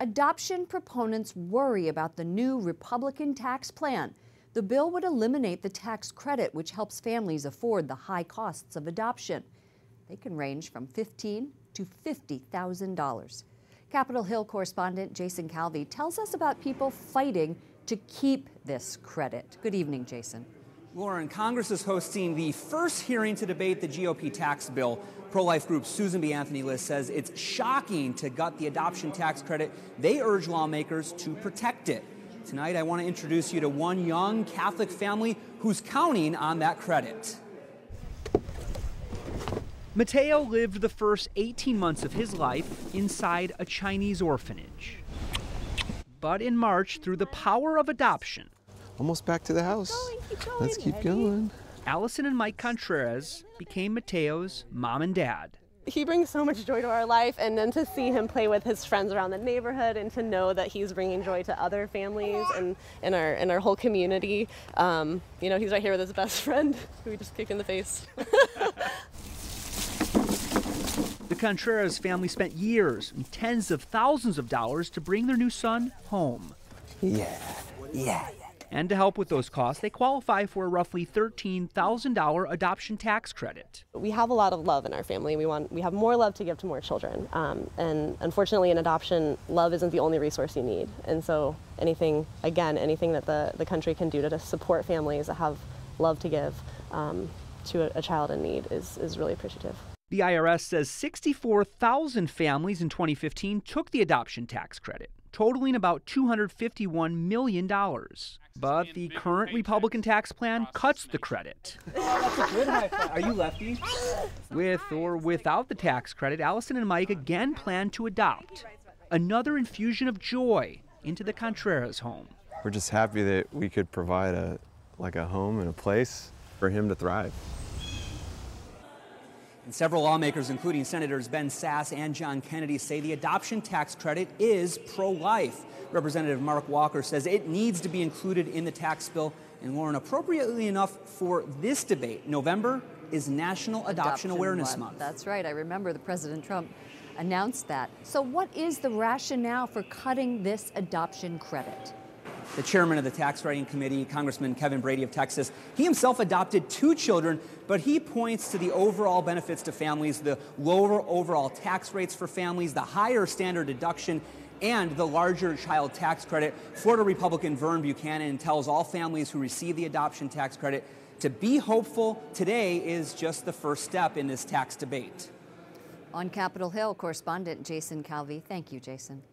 Adoption proponents worry about the new Republican tax plan. The bill would eliminate the tax credit, which helps families afford the high costs of adoption. They can range from $15,000 to $50,000. Capitol Hill correspondent Jason Calvi tells us about people fighting to keep this credit. Good evening, Jason. Lauren, Congress is hosting the first hearing to debate the GOP tax bill. Pro-life group Susan B. Anthony List says it's shocking to gut the adoption tax credit. They urge lawmakers to protect it. Tonight, I want to introduce you to one young Catholic family who's counting on that credit. Mateo lived the first 18 months of his life inside a Chinese orphanage. But in March, through the power of adoption, almost back to the house. Let's keep going. Allison and Mike Contreras became Mateo's mom and dad. He brings so much joy to our life, and then to see him play with his friends around the neighborhood and to know that he's bringing joy to other families and in our whole community. You know, he's right here with his best friend who we just kicked in the face. The Contreras family spent years and tens of thousands of dollars to bring their new son home. Yeah. And to help with those costs, they qualify for a roughly $13,000 adoption tax credit. We have a lot of love in our family. We have more love to give to more children. And unfortunately, in adoption, love isn't the only resource you need. And so anything that the country can do to support families that have love to give to a child in need is really appreciative. The IRS says 64,000 families in 2015 took the adoption tax credit, totaling about $251 million. But the current Republican tax plan cuts the credit. That's a good high five. Are you lefty? With or without the tax credit, Allison and Mike again plan to adopt. Another infusion of joy into the Contreras home. We're just happy that we could provide a home and a place for him to thrive. And several lawmakers, including Senators Ben Sasse and John Kennedy, say the adoption tax credit is pro-life. Representative Mark Walker says it needs to be included in the tax bill. And Lauren, appropriately enough for this debate, November is National Adoption Awareness Month. That's right. I remember the President Trump announced that. So what is the rationale for cutting this adoption credit? The chairman of the Tax Writing Committee, Congressman Kevin Brady of Texas, he himself adopted 2 children, but he points to the overall benefits to families, the lower overall tax rates for families, the higher standard deduction, and the larger child tax credit. Florida Republican Vern Buchanan tells all families who receive the adoption tax credit to be hopeful. Today is just the first step in this tax debate. On Capitol Hill, correspondent Jason Calvi. Thank you, Jason.